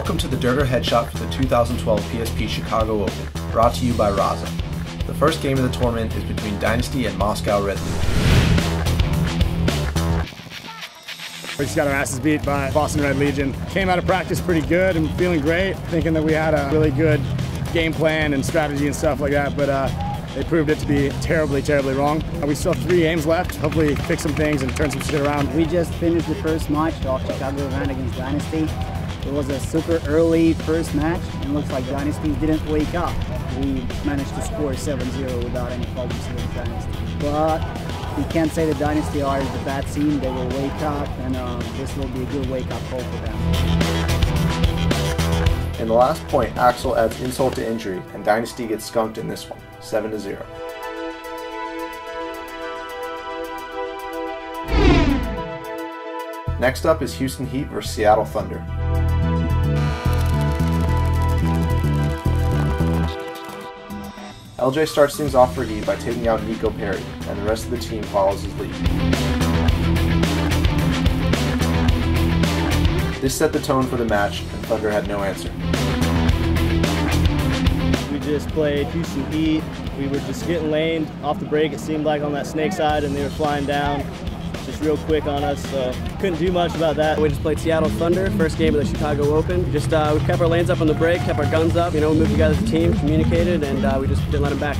Welcome to the Dirter Headshot for the 2012 PSP Chicago Open, brought to you by Raza. The first game of the tournament is between Dynasty and Moscow Red Legion. We just got our asses beat by Boston Red Legion. Came out of practice pretty good and feeling great, thinking that we had a really good game plan and strategy and stuff like that, but they proved it to be terribly, terribly wrong. We still have 3 games left, hopefully fix some things and turn some shit around. We just finished the first match of Chicago event against Dynasty. It was a super early first match, and looks like Dynasty didn't wake up. We managed to score 7-0 without any problems against Dynasty. But we can't say that Dynasty are the bad team. They will wake up, and this will be a good wake-up call for them. In the last point, Axel adds insult to injury, and Dynasty gets skunked in this one, 7-0. Next up is Houston Heat vs. Seattle Thunder. LJ starts things off for Heat by taking out Nico Perry, and the rest of the team follows his lead. This set the tone for the match, and Thunder had no answer. We just played Houston Heat. We were just getting laned off the break, it seemed like, on that snake side, and they were flying down just real quick on us, so couldn't do much about that. We just played Seattle Thunder, first game of the Chicago Open. We kept our lanes up on the break, kept our guns up, we moved together as a team, communicated, and we just didn't let them back.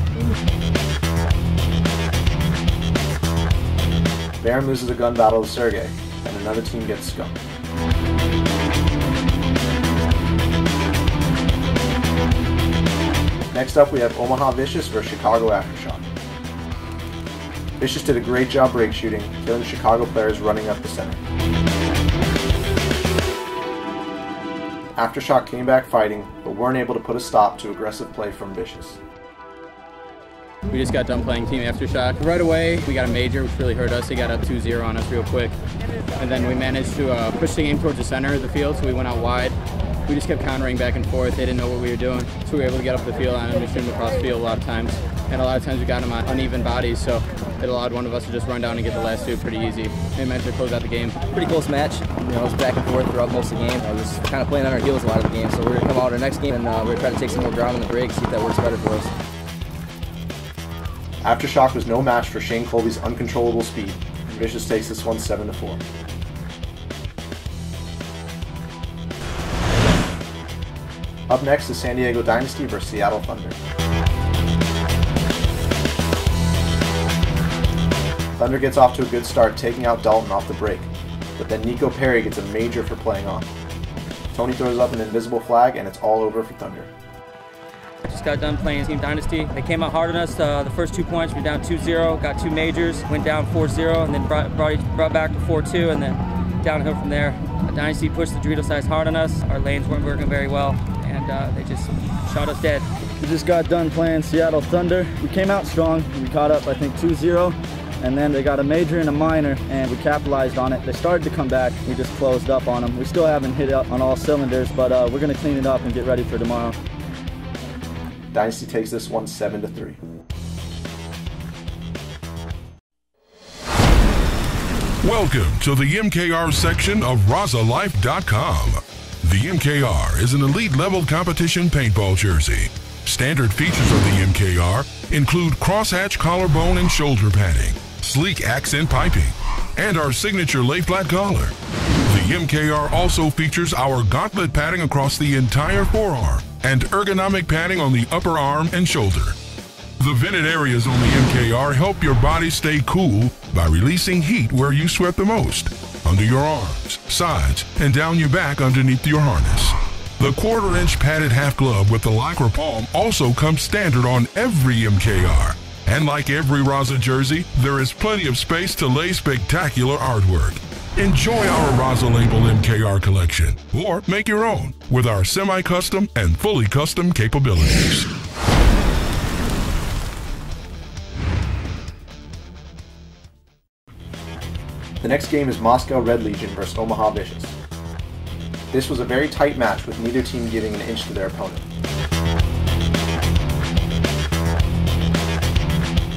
Baron loses a gun battle to Sergey, and another team gets skunked. Next up, we have Omaha Vicious vs. Chicago Aftershock. Vicious did a great job break shooting, killing Chicago players running up the center. Aftershock came back fighting, but weren't able to put a stop to aggressive play from Vicious. We just got done playing Team Aftershock. Right away, we got a major, which really hurt us. They got up 2-0 on us real quick. And then we managed to push the game towards the center of the field, so we went out wide. We just kept countering back and forth. They didn't know what we were doing. So we were able to get up the field on them and shoot them across the field a lot of times. And a lot of times we got them on uneven bodies, so it allowed one of us to just run down and get the last 2 pretty easy. They managed to close out the game. Pretty close match. It was back and forth throughout most of the game. I was kind of playing on our heels a lot of the game, so we're going to come out our next game and we're going to try to take some more ground in the break, see if that works better for us. Aftershock was no match for Shane Colby's uncontrollable speed, and Vicious takes this one 7-4. Up next is San Diego Dynasty vs. Seattle Thunder. Thunder gets off to a good start, taking out Dalton off the break, but then Nico Perry gets a major for playing on. Tony throws up an invisible flag, and it's all over for Thunder. Just got done playing Team Dynasty. They came out hard on us. The first 2 points, we were down 2-0, got 2 majors, went down 4-0, and then brought back to 4-2, and then downhill from there. Dynasty pushed the Dorito size hard on us. Our lanes weren't working very well, and they just shot us dead. We just got done playing Seattle Thunder. We came out strong. We caught up, I think, 2-0, and then they got a major and a minor, and we capitalized on it. They started to come back. We just closed up on them. We still haven't hit up on all cylinders, but we're going to clean it up and get ready for tomorrow. Dynasty takes this one 7-3. Welcome to the MKR section of RazaLife.com. The MKR is an elite-level competition paintball jersey. Standard features of the MKR include crosshatch collarbone and shoulder padding, sleek accent piping, and our signature lay-flat collar. The MKR also features our gauntlet padding across the entire forearm and ergonomic padding on the upper arm and shoulder. The vented areas on the MKR help your body stay cool by releasing heat where you sweat the most, under your arms, sides, and down your back underneath your harness. The 1/4-inch padded half glove with the Lycra palm also comes standard on every MKR. And like every Raza jersey, there is plenty of space to lay spectacular artwork. Enjoy our Raza Label MKR collection, or make your own with our semi-custom and fully custom capabilities. The next game is Moscow Red Legion vs. Omaha Vicious. This was a very tight match with neither team giving an inch to their opponent.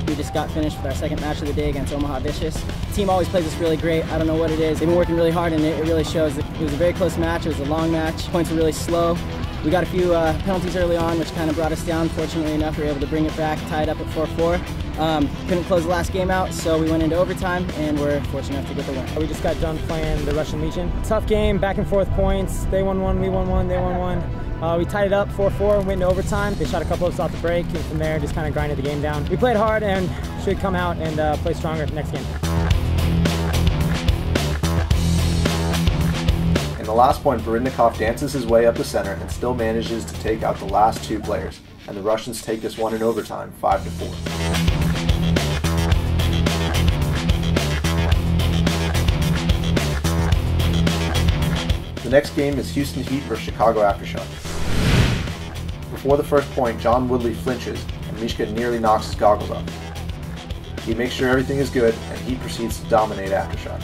We just just got finished with our second match of the day against Omaha Vicious. The team always plays us really great. I don't know what it is. They've been working really hard, and it really shows. It was a very close match. It was a long match. Points were really slow. We got a few penalties early on, which kind of brought us down. Fortunately enough, we were able to bring it back, tied up at 4-4. Couldn't close the last game out, so we went into overtime, and we're fortunate enough to get the win. We just got done playing the Russian Legion. Tough game, back and forth points. They won one, we won one, they won one. We tied it up 4-4 and went into overtime. They shot a couple of us off the break, and from there just kind of grinded the game down. We played hard and should come out and play stronger next game. In the last point, Barytnikov dances his way up the center and still manages to take out the last two players, and the Russians take this one in overtime, 5-4. The next game is Houston Heat versus Chicago Aftershock. Before the first point, John Woodley flinches, and Mishka nearly knocks his goggles off. He makes sure everything is good, and Heat proceeds to dominate Aftershock.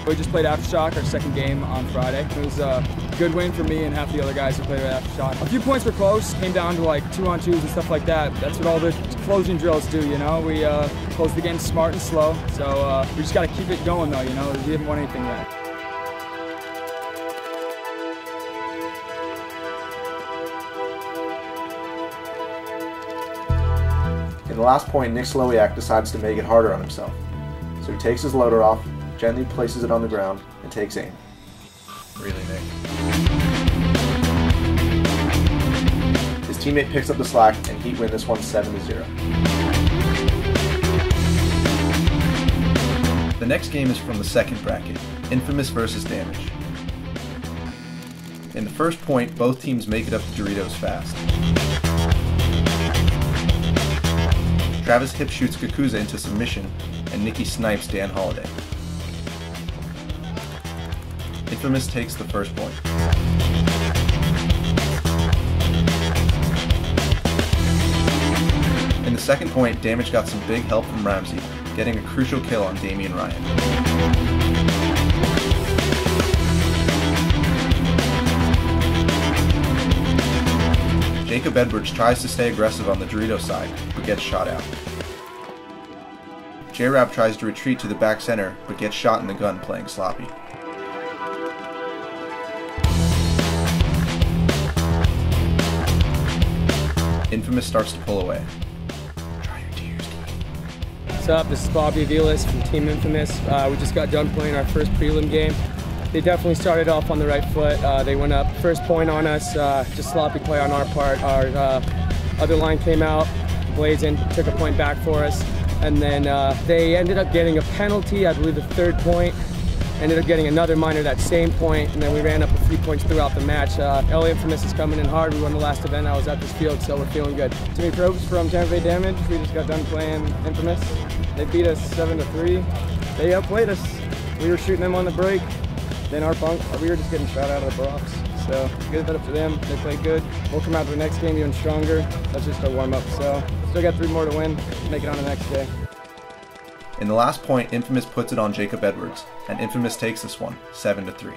We just played Aftershock, our second game on Friday. It was a good win for me and half the other guys who played at Aftershock. A few points were close, came down to like 2-on-2s and stuff like that. That's what all the closing drills do, you know? We close the game smart and slow, so we just got to keep it going though, you know? We haven't won anything yet. In the last point, Nick Slowiak decides to make it harder on himself. So he takes his loader off, gently places it on the ground, and takes aim. Really, Nick? His teammate picks up the slack, and Heat win this one 7-0. The next game is from the second bracket, Infamous versus Damage. In the first point, both teams make it up the Doritos fast. Travis hip shoots Kakuza into submission, and Nikki snipes Dan Holiday. Infamous takes the first point. In the second point, Damage got some big help from Ramsey, getting a crucial kill on Damian Ryan. Jacob Edwards tries to stay aggressive on the Dorito side, but gets shot out. J-Rab tries to retreat to the back center, but gets shot in the gun playing sloppy. Infamous starts to pull away. Dry your tears, kid. What's up? This is Bobby Aviles from Team Infamous. We just got done playing our first prelim game. They definitely started off on the right foot. They went up first point on us, just sloppy play on our part. Our other line came out, blazing, took a point back for us. And then they ended up getting a penalty, I believe the third point. Ended up getting another minor that same point, and then we ran up a few points throughout the match. LA Infamous is coming in hard. We won the last event. I was at this field, so we're feeling good. Timmy Probes from Tampa Bay Damage. We just got done playing Infamous. They beat us 7-3. They outplayed us. We were shooting them on the break. Then we were just getting shot out of the box. So good up to them. They played good. We'll come out to the next game even stronger. That's just our warm up. So still got 3 more to win. Make it on the next day. In the last point, Infamous puts it on Jacob Edwards, and Infamous takes this one, 7-3.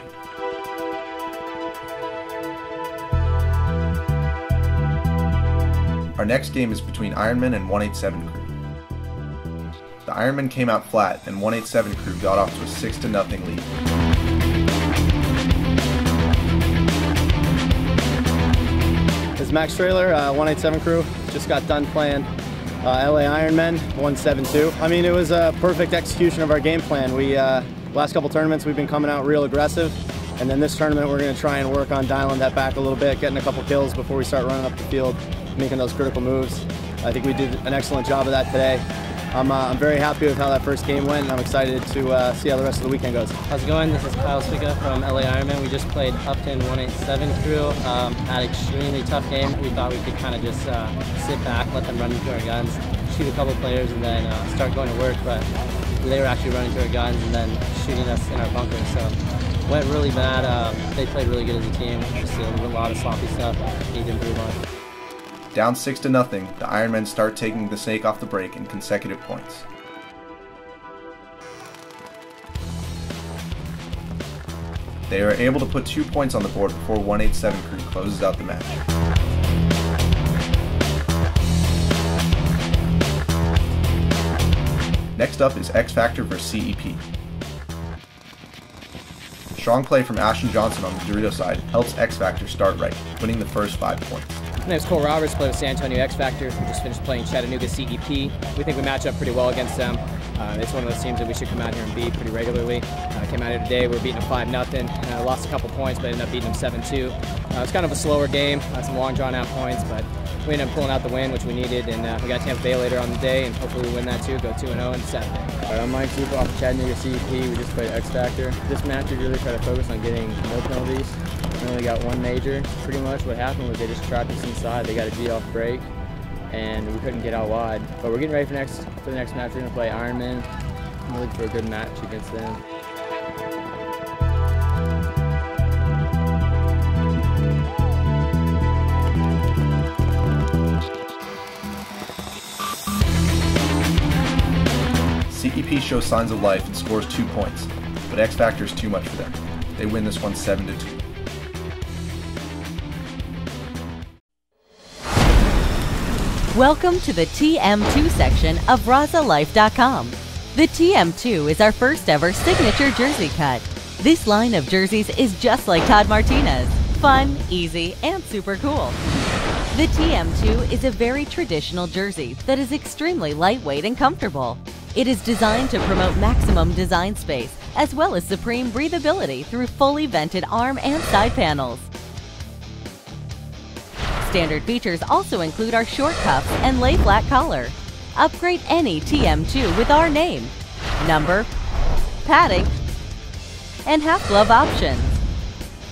Our next game is between Ironman and 187 Crew. The Ironman came out flat, and 187 Crew got off to a 6-0 lead. This is Max Trailer, 187 Crew. Just got done playing LA Ironmen, 172. I mean, it was a perfect execution of our game plan. We last couple tournaments we've been coming out real aggressive, and then this tournament we're going to try and work on dialing that back a little bit, getting a couple kills before we start running up the field, making those critical moves. I think we did an excellent job of that today. I'm very happy with how that first game went, and I'm excited to see how the rest of the weekend goes. How's it going? This is Kyle Spica from LA Ironman. We just played Upton 187 Crew. Had an extremely tough game. We thought we could kind of just sit back, let them run into our guns, shoot a couple players, and then start going to work. But they were actually running to our guns and then shooting us in our bunker. So went really bad. They played really good as a team. Just a lot of sloppy stuff. Need to improve on. Down 6-0, the Ironmen start taking the snake off the break in consecutive points. They are able to put 2 points on the board before 187 Crew closes out the match. Next up is X Factor vs. CEP. Strong play from Ashton Johnson on the Dorito side helps X Factor start right, winning the first 5 points. My name is Cole Roberts, play with San Antonio X Factor. We just finished playing Chattanooga CEP. We think we match up pretty well against them. It's one of those teams that we should come out here and beat pretty regularly. Came out here today, we were beating them 5-0. Lost a couple points, but ended up beating them 7-2. It's kind of a slower game, some long drawn out points, but we ended up pulling out the win, which we needed, and we got Tampa Bay later on the day, and hopefully we win that too, go 2-0 in Saturday. All right, I'm Mike Zupa off of Chattanooga CEP. We just played X Factor. This match we really try to focus on getting no penalties. We only got 1 major. Pretty much what happened was they just trapped us inside. They got a G off break, and we couldn't get out wide. But we're getting ready for the next match. We're gonna play Ironman. I'm looking for a good match against them. CEP shows signs of life and scores 2 points, but X Factor is too much for them. They win this one 7-2. Welcome to the TM2 section of RazaLife.com. The TM2 is our first ever signature jersey cut. This line of jerseys is just like Todd Martinez. Fun, easy, and super cool. The TM2 is a very traditional jersey that is extremely lightweight and comfortable. It is designed to promote maximum design space as well as supreme breathability through fully vented arm and side panels. Standard features also include our short cuffs and lay-flat collar. Upgrade any TM2 with our name, number, padding, and half-glove options.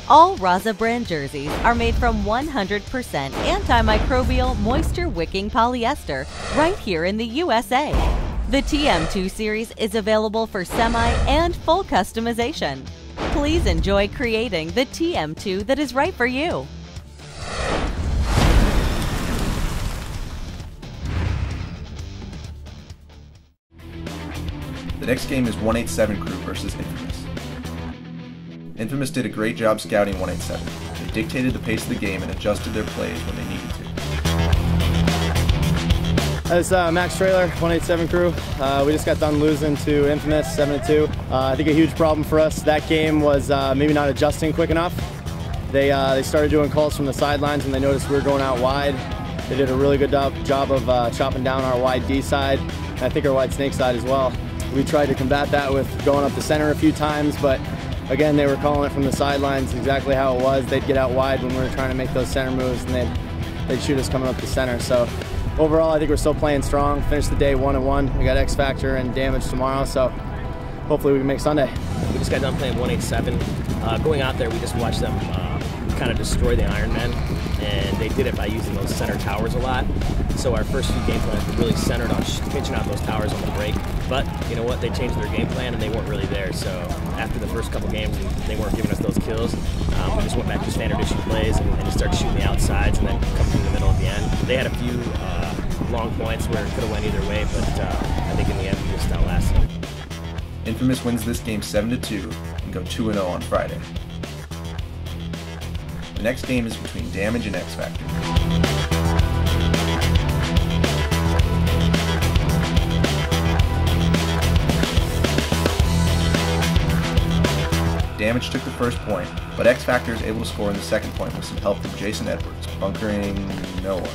All Raza brand jerseys are made from 100% antimicrobial moisture-wicking polyester right here in the USA. The TM2 series is available for semi and full customization. Please enjoy creating the TM2 that is right for you. The next game is 187 Crew versus Infamous. Infamous did a great job scouting 187. They dictated the pace of the game and adjusted their plays when they needed to. As Max Trailer, 187 Crew. We just got done losing to Infamous 7-2. I think a huge problem for us that game was maybe not adjusting quick enough. They started doing calls from the sidelines when they noticed we were going out wide. They did a really good job of chopping down our wide D side, and I think our wide snake side as well. We tried to combat that with going up the center a few times, but again, they were calling it from the sidelines exactly how it was. They'd get out wide when we were trying to make those center moves, and they'd shoot us coming up the center. So overall, I think we're still playing strong. Finished the day 1-1. We got X Factor and Damage tomorrow, so hopefully we can make Sunday. We just got done playing 187. Going out there, we just watched them kind of destroy the Ironmen, and they did it by using those center towers a lot. So our first few game plans were really centered on pitching out those towers on the break. But you know what? They changed their game plan, and they weren't really there. So after the first couple games, they weren't giving us those kills. We just went back to standard issue plays and just started shooting the outsides and then come through the middle at the end. They had a few long points where it could have went either way, but I think in the end we just outlasted them. Infamous wins this game 7-2 and go 2-0 on Friday. The next game is between Damage and X Factor. Damage took the first point, but X Factor is able to score in the second point with some help from Jason Edwards, bunkering no one.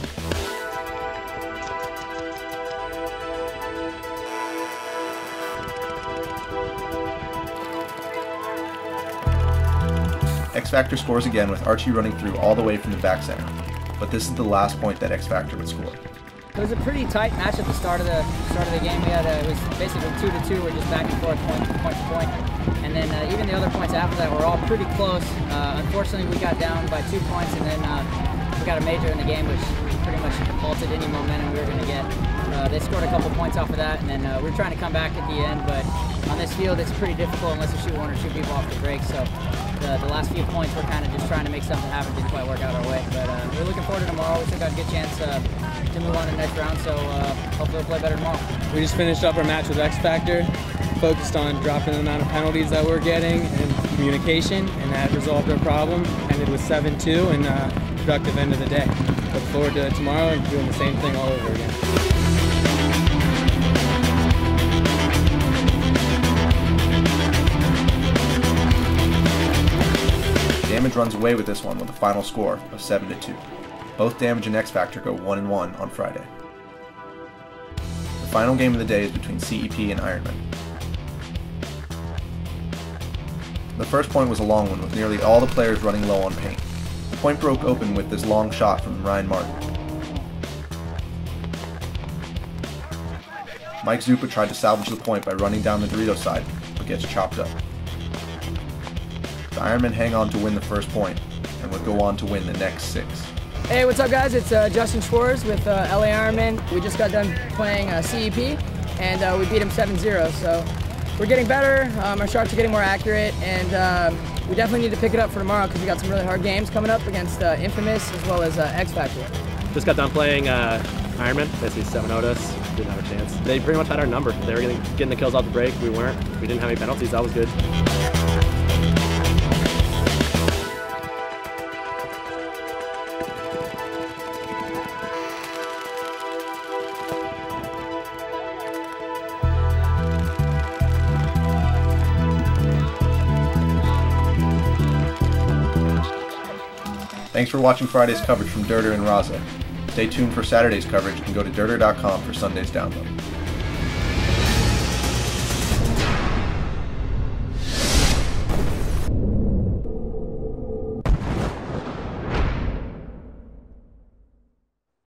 X Factor scores again with Archie running through all the way from the back center, but this is the last point that X Factor would score. It was a pretty tight match at the start of the game. It was basically 2-2. We're just back and forth, point to point. And then even the other points after that were all pretty close. Unfortunately, we got down by 2 points, and then we got a major in the game, which pretty much halted any momentum we were going to get. They scored a couple points off of that, and then we were trying to come back at the end, but on this field it's pretty difficult unless you shoot 1 or 2 people off the break. So the last few points we're kind of just trying to make something happen. Didn't quite work out our way, but we're looking forward to tomorrow. We still got a good chance to move on to the next round, so hopefully we'll play better tomorrow. We just finished up our match with X Factor, focused on dropping the amount of penalties that we're getting and communication, and that resolved our problem. Ended with 7-2 and productive end of the day. Look forward to tomorrow and doing the same thing all over again. Damage runs away with this one with a final score of 7-2. Both Damage and X Factor go 1-1 on Friday. The final game of the day is between CEP and Ironman. The first point was a long one, with nearly all the players running low on paint. The point broke open with this long shot from Ryan Martin. Mike Zupa tried to salvage the point by running down the Dorito side, but gets chopped up. The Ironmen hang on to win the first point, and would go on to win the next 6. Hey, what's up guys? It's Justin Schwartz with LA Ironman. We just got done playing CEP, and we beat him 7-0, so we're getting better, our shots are getting more accurate, and we definitely need to pick it up for tomorrow because we got some really hard games coming up against Infamous as well as X Factor. Just got done playing Ironman, basically 7-0'd us, didn't have a chance. They pretty much had our number. They were getting the kills off the break, we weren't. We didn't have any penalties, that was good. Thanks for watching Friday's coverage from Dirter and Raza. Stay tuned for Saturday's coverage and go to dirter.com for Sunday's download.